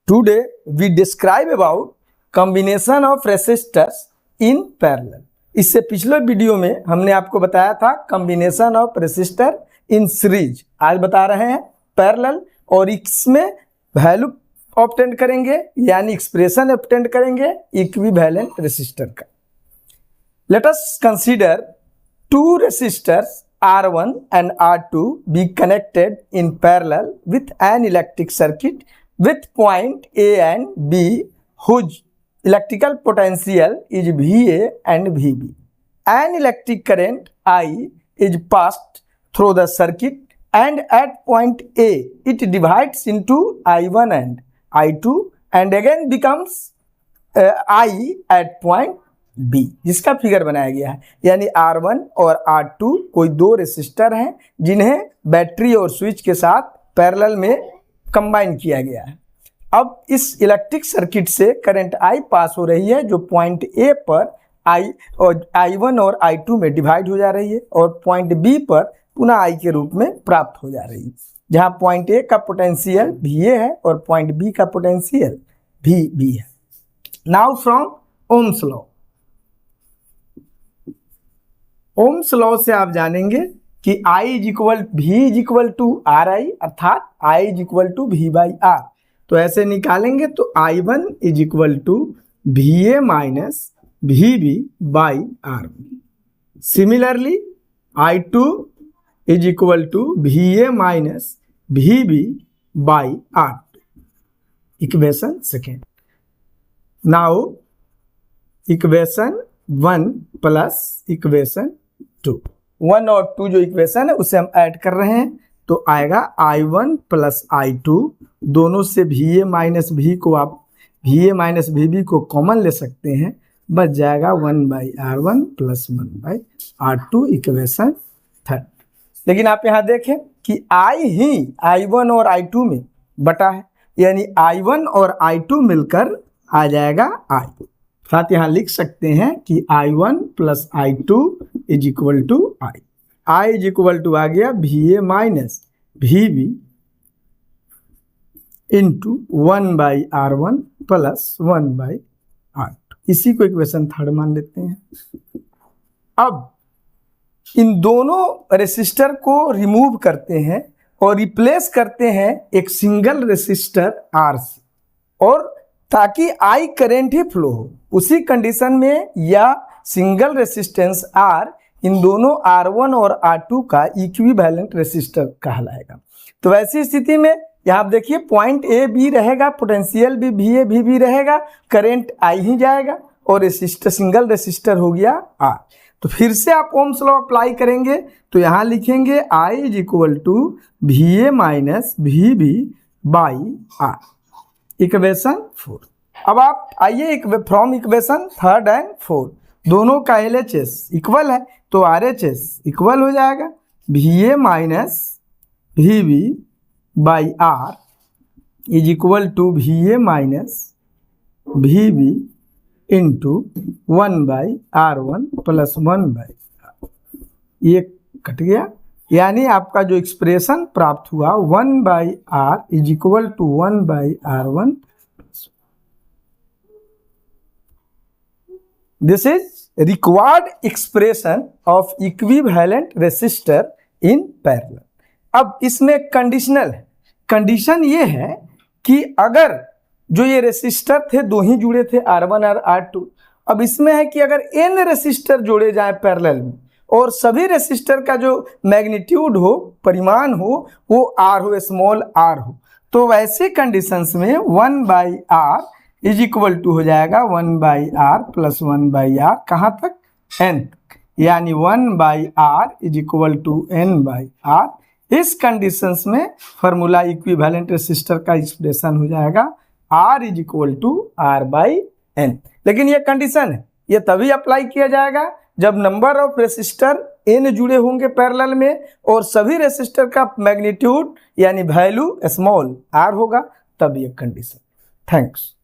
Today we describe about combination of resistors in parallel. इससे पिछले video में हमने आपको बताया था combination of resistor in series. आज बता रहे हैं पैरेलल, और इसमें वैल्यू ऑब्टेन करेंगे यानी एक्सप्रेशन ऑब्टेन करेंगे इक्विवेलेंट रेसिस्टर का। Let us consider two resistors R1 and R2 be connected in parallel with an electric circuit with point A and B whose electrical potential is VA and VB. An electric current I is passed through the circuit, and at point A it divides into I1 and I2 and again becomes I at point B, जिसका figure बनाया गया है। यानी R1 और R2 कोई दो resistor हैं जिन्हें बैटरी और स्विच के साथ पैरेलल में कंबाइन किया गया है। अब इस इलेक्ट्रिक सर्किट से करंट I पास हो रही है जो पॉइंट A पर I1 और I2 में डिवाइड हो जा रही है और पॉइंट B पर पुनः I के रूप में प्राप्त हो जा रही है, जहां पॉइंट A का पोटेंशियल VA है और पॉइंट B का पोटेंशियल VB है। Now from Ohm's law, Ohm's law से आप जानेंगे कि I is equal to RI अर्थात I is equal to V/R। तो ऐसे निकालेंगे तो I1 is equal to VA minus VB/R1। Similarly I2 is equal to VA minus VB/R2। Equation second. Now equation 1 plus equation 2, 1 और 2 जो equation है उसे हम ऐड कर रहे हैं तो आएगा I1 प्लस I2। दोनों से VA माइनस V को आप VA माइनस VB को कॉमन ले सकते हैं, बच जाएगा 1/R1 plus 1/R2। Equation third. लेकिन आप यहाँ देखें कि I ही I1 और I2 में बटा है, यानी I1 और I2 मिलकर आ जाएगा I। साथ यहाँ लिख सकते हैं कि I1 plus I2 is equal to I is equal to आ गया VA minus VB into 1/R1 plus 1/R2। इसी को इक्वेशन थर्ड मान लेते हैं। अब इन दोनों रेसिस्टर को रिमूव करते हैं और रिप्लेस करते हैं एक सिंगल रेसिस्टर R से, और ताकि I करंट ही फ्लो हो। उसी कंडीशन में या सिंगल रेसिस्टेंस R इन दोनों R1 और R2 का इक्विवेलेंट रेसिस्टर कहलाएगा। तो वैसी स्थिति में यहाँ आप देखिए पॉइंट A B रहेगा, पोटेंशियल भी VA VB रहेगा, करंट I ही जाएगा और रेसिस्टर सिंगल रेसिस्टर हो गया R। तो फिर से आप ओम्स लॉ अप्लाई करेंगे तो यहाँ लिखेंगे I is equal to VA minus VB/R। Equation 4। अब आप आइए from equation third and fourth, दोनों का LHS इक्वल है तो RHS इक्वल हो जाएगा VA minus VB/R is equal to VA minus VB into 1/R1 plus 1/R। ये कट गया, यानी आपका जो एक्सप्रेशन प्राप्त हुआ 1/R is equal to 1/R1। This is required expression of equivalent resistor in parallel. अब इसमें कंडीशनल है। कंडीशन ये है कि अगर जो ये रेसिस्टर थे दो ही जुड़े थे R1 और R2, अब इसमें है कि अगर n रेसिस्टर जोड़े जाए पैरेलल में और सभी रेसिस्टर का जो मैग्नीट्यूड हो, परिमाण हो, वो R हो, स्मॉल r हो, तो वैसे कंडीशंस में 1/R इज इक्वल टू हो जाएगा 1/R प्लस 1/R कहाँ तक, n तक, यानी 1/R is equal to n/R। इस कंडीशंस में फॉर्मूला इक्विवेलेंट रेसिस्टर का एक्सप्रेशन हो जाएगा R is equal to R/n। लेकिन ये कंडीशन है, ये तभी अप्लाई किया जाएगा जब नंबर ऑफ रेसिस्टर n जुड़े होंगे पैरेलल में और सभी रेसिस्टर का मैग्नीट्यूड यानी वैल्यू स्मॉल r होगा, तब ये कंडीशन। थैंक्स।